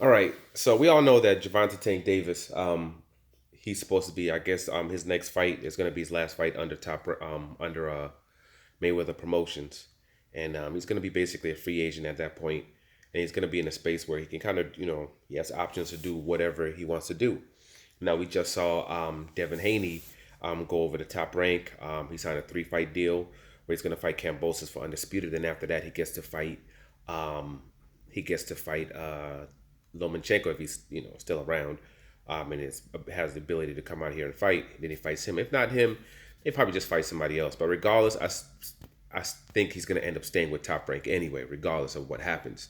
All right. So we all know that Javante Tank Davis, he's supposed to be, I guess, his next fight is going to be his last fight under Mayweather Promotions, and he's going to be basically a free agent at that point, and he's going to be in a space where he can kind of, he has options to do whatever he wants to do. Now we just saw Devin Haney go over the Top Rank. He signed a 3-fight deal where he's going to fight Cambosis for undisputed, and after that um, he gets to fight Lomachenko if he's still around, and has the ability to come out here and fight. Then he fights him. If not him, they probably just fight somebody else. But regardless, I think he's going to end up staying with Top Rank anyway, regardless of what happens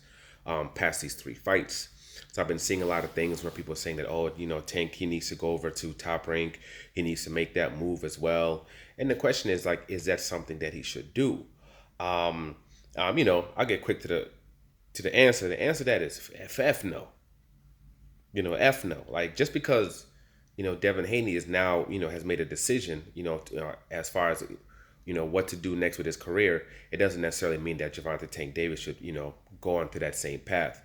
past these 3 fights. So I've been seeing a lot of things where people are saying that, oh, Tank, he needs to go over to Top Rank. He needs to make that move as well. And the question is, like, is that something that he should do? I'll get quick to the answer. The answer to that is F no. F no. Like, just because Devin Haney is now has made a decision as far as what to do next with his career, it doesn't necessarily mean that Javante Tank Davis should go on to that same path.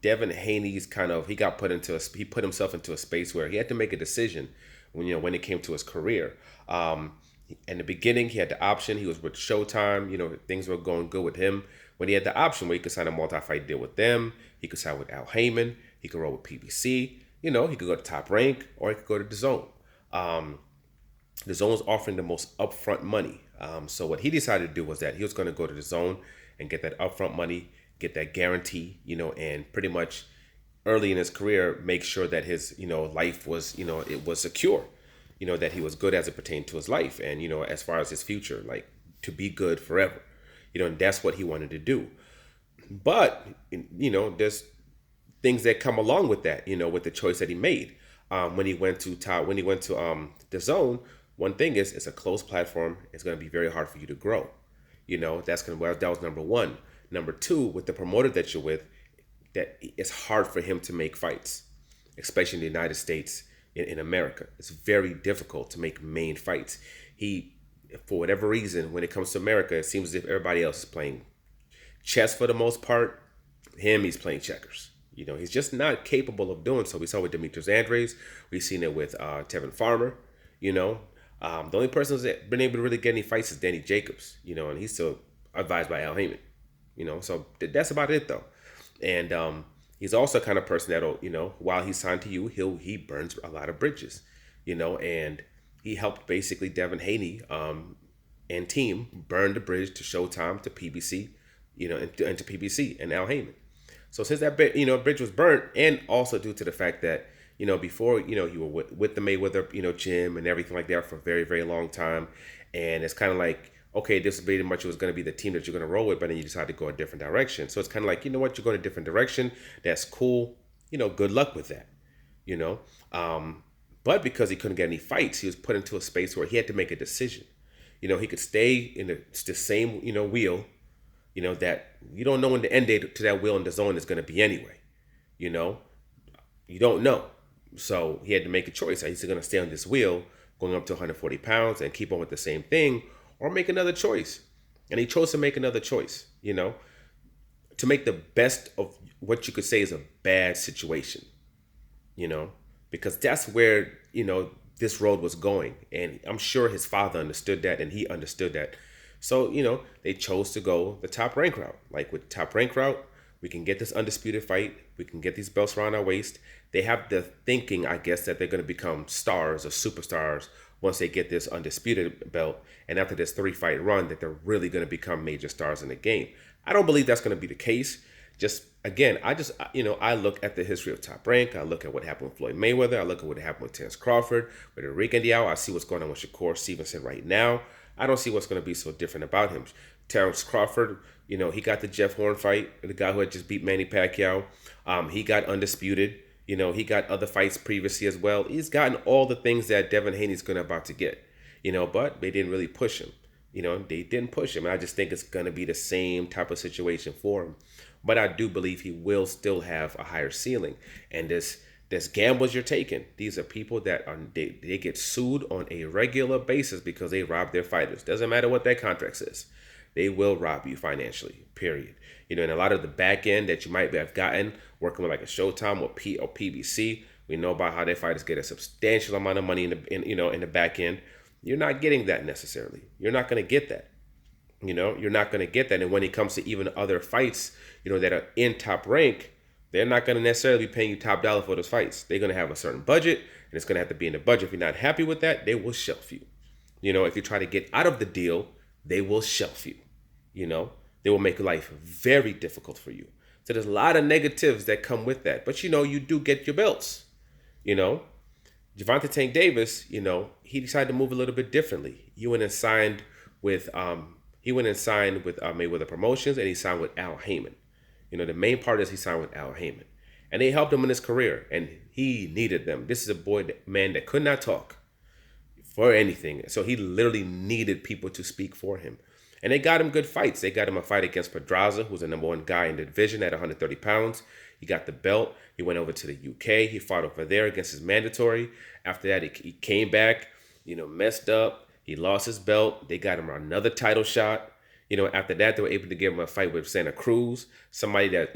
Devin Haney's he put himself into a space where he had to make a decision when it came to his career. In the beginning, he had the option. He was with Showtime. Things were going good with him. When he had the option where he could sign a multi-fight deal with them, he could sign with Al Heyman, he could roll with PBC. He could go to Top Rank, or he could go to the Zone. The Zone was offering the most upfront money. So what he decided to do was that he was going to go to the Zone and get that upfront money, get that guarantee, and pretty much early in his career make sure that his life was it was secure, that he was good as it pertained to his life, and as far as his future, like, to be good forever, and that's what he wanted to do. But there's things that come along with that, with the choice that he made. When he went to the Zone, one thing is, it's a closed platform. It's going to be very hard for you to grow. That was number one. Number two, with the promoter that you're with, that it's hard for him to make fights, especially in the United States, in America. It's very difficult to make main fights. For whatever reason, when it comes to America, it seems as if everybody else is playing chess for the most part. He's playing checkers. He's just not capable of doing so. We saw with Demetrius Andres. We've seen it with Tevin Farmer. The only person who's been able to really get any fights is Danny Jacobs. And he's still advised by Al Heyman. So that's about it though. And he's also the kind of person that'll, while he's signed to you, he burns a lot of bridges. And he helped basically Devin Haney and team burn the bridge to Showtime, to PBC, and to PBC and Al Heyman. So since that bridge was burnt, and also due to the fact that before you were with the Mayweather gym and everything like that for a very, very long time, and it's kind of like, okay, this pretty much was going to be the team that you're going to roll with, but then you decide to go a different direction. So it's kind of like, you're going a different direction. That's cool. Good luck with that. You know, but because he couldn't get any fights, he was put into a space where he had to make a decision. He could stay in the same wheel. That you don't know when the end date to that wheel in the Zone is going to be anyway. You know, you don't know. So he had to make a choice. He's going to stay on this wheel going up to 140 pounds and keep on with the same thing, or make another choice. And he chose to make another choice, to make the best of what you could say is a bad situation, because that's where, this road was going. And I'm sure his father understood that, and he understood that. So, they chose to go the Top Rank route. Like, with Top Rank route, we can get this undisputed fight. We can get these belts around our waist. They have the thinking, I guess, that they're going to become stars or superstars once they get this undisputed belt. And after this 3-fight run, that they're really going to become major stars in the game. I don't believe that's going to be the case. I look at the history of Top Rank. I look at what happened with Floyd Mayweather. I look at what happened with Terence Crawford, with Enrique Diao. I see what's going on with Shakur Stevenson right now. I don't see what's going to be so different about him. Terence Crawford, he got the Jeff Horn fight, the guy who had just beat Manny Pacquiao. He got undisputed. He got other fights previously as well. He's gotten all the things that Devin Haney's going to about to get, but they didn't really push him. They didn't push him. I just think it's going to be the same type of situation for him. But I do believe he will still have a higher ceiling. And this gambles you're taking. These are people that they get sued on a regular basis because they rob their fighters. Doesn't matter what that contract says. They will rob you financially, period. And a lot of the back end that you might have gotten working with like a Showtime or PBC, we know about how their fighters get a substantial amount of money in the back end. You're not getting that necessarily. You're not going to get that. You're not going to get that. And when it comes to even other fights, that are in Top Rank, they're not going to necessarily be paying you top dollar for those fights. They're going to have a certain budget, and it's going to have to be in the budget. If you're not happy with that, they will shelf you. If you try to get out of the deal, they will shelf you. They will make life very difficult for you. So there's a lot of negatives that come with that. But you do get your belts. Gervonta Tank Davis, he decided to move a little bit differently. He went and signed with Mayweather Promotions, and he signed with Al Heyman. The main part is he signed with Al Heyman, and they helped him in his career, and he needed them. This is a man that could not talk for anything, so he literally needed people to speak for him. And they got him good fights. They got him a fight against Pedraza, who's the number one guy in the division at 130 pounds. He got the belt. He went over to the UK. He fought over there against his mandatory. After that, he came back, messed up. He lost his belt. They got him another title shot. After that, they were able to give him a fight with Santa Cruz, somebody that,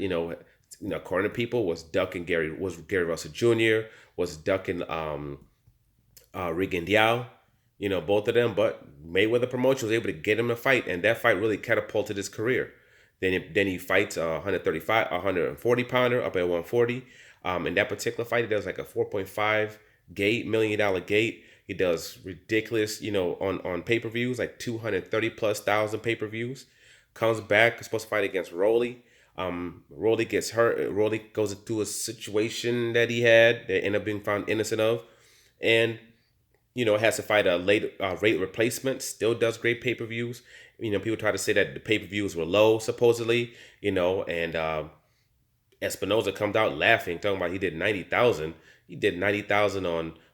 according to people, was Gary Russell Jr., was ducking Regan Diao, both of them. But Mayweather Promotion was able to get him a fight, and that fight really catapulted his career. Then he fights a 140 pounder up at 140. In that particular fight, he does like a $4.5 million gate. He does ridiculous, on pay-per-views, like 230 plus thousand pay-per-views. Comes back, is supposed to fight against Rolly. Rolly gets hurt. Rolly goes into a situation that he had that ended up being found innocent of. And, has to fight a late rate replacement. Still does great pay-per-views. People try to say that the pay-per-views were low, supposedly, and Espinoza comes out laughing, talking about he did 90,000. He did 90,000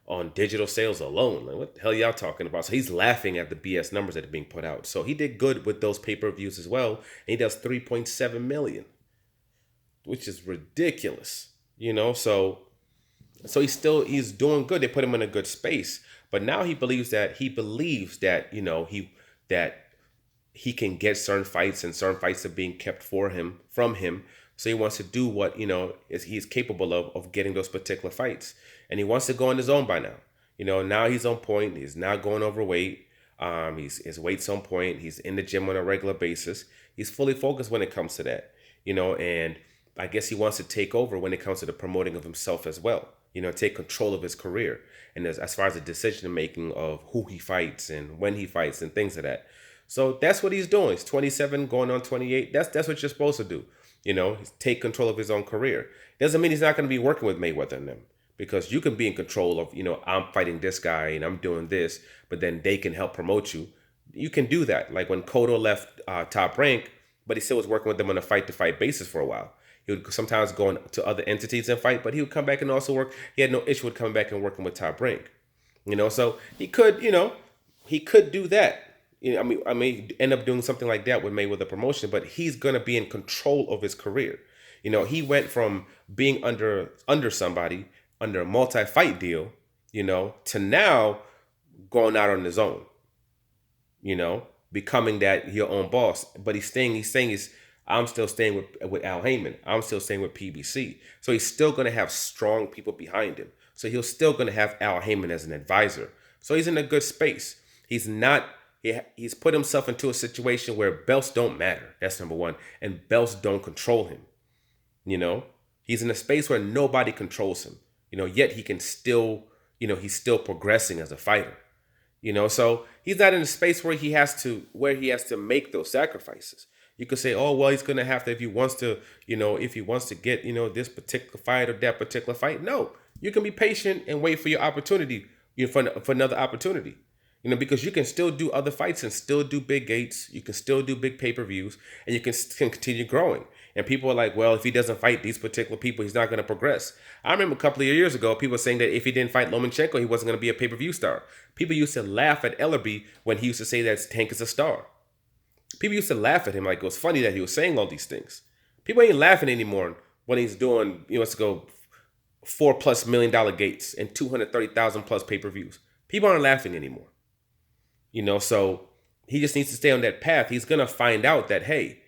on digital sales alone. Like, what the hell y'all talking about? So he's laughing at the BS numbers that are being put out. So he did good with those pay-per-views as well. And he does 3.7 million, which is ridiculous. So he's doing good. They put him in a good space. But now he believes that he can get certain fights, and certain fights are being kept from him. So he wants to do what, he's capable of getting those particular fights. And he wants to go on his own by now. Now he's on point. He's not going overweight. His weight's on point. He's in the gym on a regular basis. He's fully focused when it comes to that, and I guess he wants to take over when it comes to the promoting of himself as well, take control of his career. And as far as the decision making of who he fights and when he fights and things of that. So that's what he's doing. He's 27 going on 28. That's what you're supposed to do. Take control of his own career. Doesn't mean he's not going to be working with Mayweather and them, because you can be in control of, I'm fighting this guy and I'm doing this, but then they can help promote you. You can do that. Like when Cotto left Top Rank, but he still was working with them on a fight-to-fight basis for a while. He would sometimes go to other entities and fight, but he would come back and also work. He had no issue with coming back and working with Top Rank. So he could do that. I may end up doing something like that with Mayweather Promotion, but he's gonna be in control of his career. He went from being under somebody under a multi-fight deal, to now going out on his own. Becoming that your own boss. But he's saying I'm still staying with Al Heyman. I'm still staying with PBC. So he's still gonna have strong people behind him. So he's still gonna have Al Heyman as an advisor. So he's in a good space. He's put himself into a situation where belts don't matter. That's number one. And belts don't control him. He's in a space where nobody controls him. Yet he can still, he's still progressing as a fighter. So he's not in a space where he has to make those sacrifices. You could say, oh, well, he's going to have to, if he wants to get, this particular fight or that particular fight. No, you can be patient and wait for your opportunity, for another opportunity. Because you can still do other fights and still do big gates. You can still do big pay-per-views, and you can continue growing. And people are like, well, if he doesn't fight these particular people, he's not going to progress. I remember a couple of years ago, people saying that if he didn't fight Lomachenko, he wasn't going to be a pay-per-view star. People used to laugh at Ellerby when he used to say that Tank is a star. People used to laugh at him like it was funny that he was saying all these things. People ain't laughing anymore when he's doing, let's go $4+ million gates and 230,000 plus pay-per-views. People aren't laughing anymore. So he just needs to stay on that path. He's going to find out that, hey,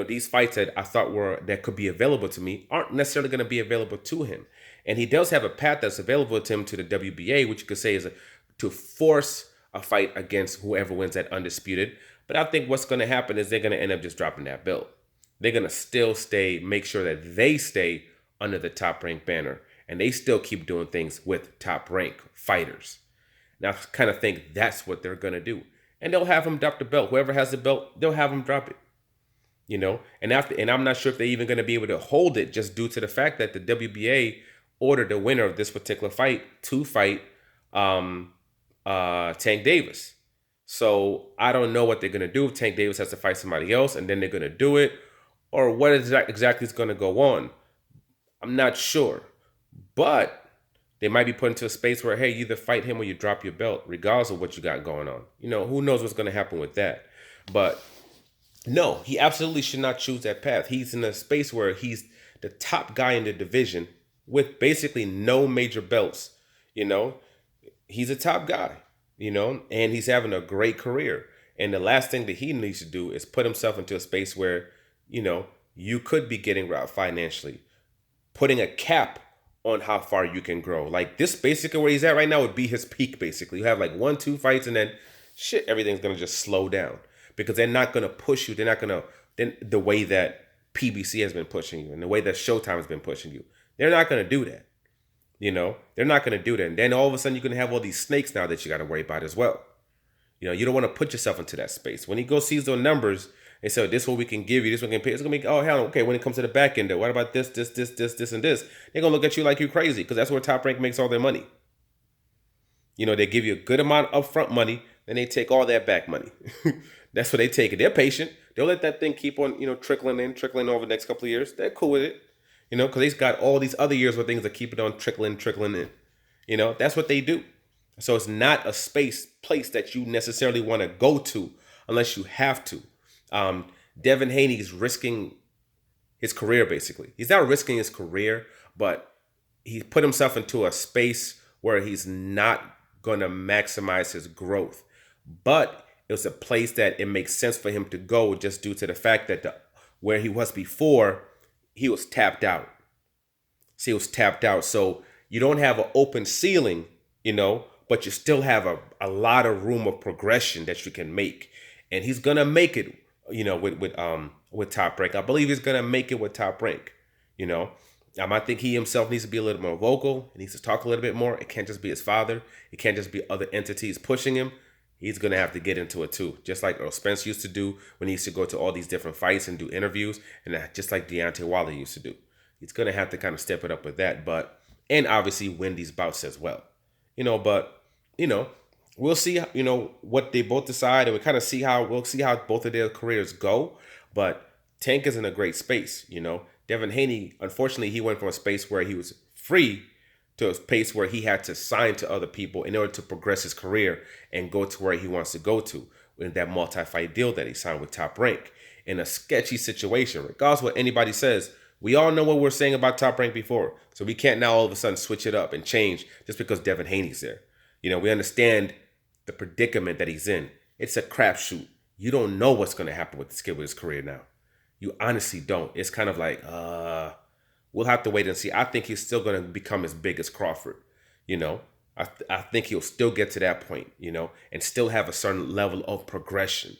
these fights that I thought were that could be available to me aren't necessarily going to be available to him. And he does have a path that's available to him to the WBA, which you could say is to force a fight against whoever wins that undisputed. But I think what's going to happen is they're going to end up just dropping that belt. They're going to still make sure that they stay under the Top Rank banner, and they still keep doing things with Top Rank fighters. And I kind of think that's what they're going to do. And they'll have him drop the belt. Whoever has the belt, they'll have him drop it. And I'm not sure if they're even going to be able to hold it, just due to the fact that the WBA ordered the winner of this particular fight to fight Tank Davis. So I don't know what they're going to do if Tank Davis has to fight somebody else and then they're going to do it, or what exactly is going to go on. I'm not sure. But they might be put into a space where, hey, you either fight him or you drop your belt, regardless of what you got going on. Who knows what's going to happen with that. But no, he absolutely should not choose that path. He's in a space where he's the top guy in the division with basically no major belts. He's a top guy, and he's having a great career. And the last thing that he needs to do is put himself into a space where, you could be getting robbed financially, putting a cap on how far you can grow. Like this, basically where he's at right now would be his peak. Basically, you have like 1-2 fights, and then everything's gonna just slow down because they're not gonna push you. They're not gonna the way that PBC has been pushing you and the way that Showtime has been pushing you. They're not gonna do that. They're not gonna do that. And then all of a sudden, you're gonna have all these snakes now that you got to worry about as well. You don't want to put yourself into that space. When he goes sees those numbers and say, this is what we can give you, this is what we can pay. It's gonna be, oh hell, okay. When it comes to the back end, though, what about this, and this? They're gonna look at you like you're crazy because that's where Top Rank makes all their money. They give you a good amount of upfront money, then they take all that back money. That's what they take it. They're patient. They'll let that thing keep on, trickling over the next couple of years. They're cool with it, because they've got all these other years where things that keep it on trickling in. That's what they do. So it's not a place that you necessarily want to go to unless you have to. Devin Haney is risking his career, basically. He's not risking his career, but he put himself into a space where he's not going to maximize his growth. But it was a place that it makes sense for him to go just due to the fact that where he was before, he was tapped out. See, he was tapped out. So you don't have an open ceiling, but you still have a lot of room of progression that you can make. And he's going to make it, with Top Rank. I believe he's going to make it with Top Rank, I think he himself needs to be a little more vocal. He needs to talk a little bit more. It can't just be his father. It can't just be other entities pushing him. He's going to have to get into it too. Just like Earl Spence used to do when he used to go to all these different fights and do interviews. And just like Deontay Wilder used to do. He's going to have to kind of step it up with that. And obviously win these bouts as well. We'll see, what they both decide. And we'll see how both of their careers go. But Tank is in a great space, Devin Haney, unfortunately, he went from a space where he was free to a space where he had to sign to other people in order to progress his career and go to where he wants to go to in that multi-fight deal that he signed with Top Rank in a sketchy situation. Regardless of what anybody says, we all know what we're saying about Top Rank before. So we can't now all of a sudden switch it up and change just because Devin Haney's there. We understand the predicament that he's in. It's a crapshoot. You don't know what's going to happen with this kid with his career now. You honestly don't. It's kind of like, we'll have to wait and see. I think he's still going to become as big as Crawford. I think he'll still get to that point, and still have a certain level of progression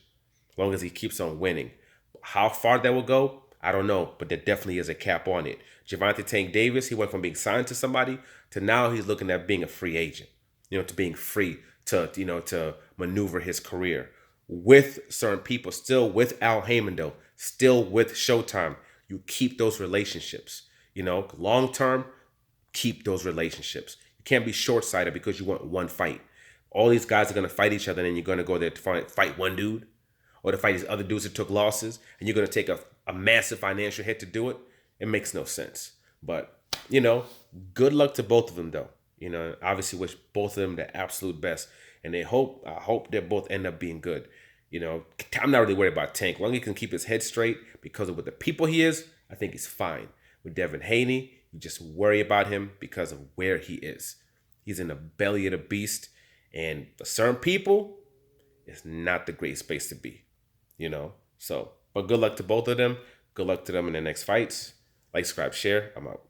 as long as he keeps on winning. How far that will go, I don't know, but there definitely is a cap on it. Gervonta Tank Davis, he went from being signed to somebody to now he's looking at being a free agent, to being free to maneuver his career with certain people, still with Al Heyman though, still with Showtime. You keep those relationships, long term, keep those relationships. You can't be short-sighted because you want one fight. All these guys are going to fight each other and then you're going to go there to fight one dude or to fight these other dudes that took losses and you're going to take a massive financial hit to do it. It makes no sense. But, good luck to both of them though. Obviously wish both of them the absolute best. And I hope they both end up being good. I'm not really worried about Tank. As long as he can keep his head straight because of what the people he is, I think he's fine. With Devin Haney, you just worry about him because of where he is. He's in the belly of the beast. And for certain people, it's not the great space to be. So But good luck to both of them. Good luck to them in the next fights. Like, subscribe, share. I'm out.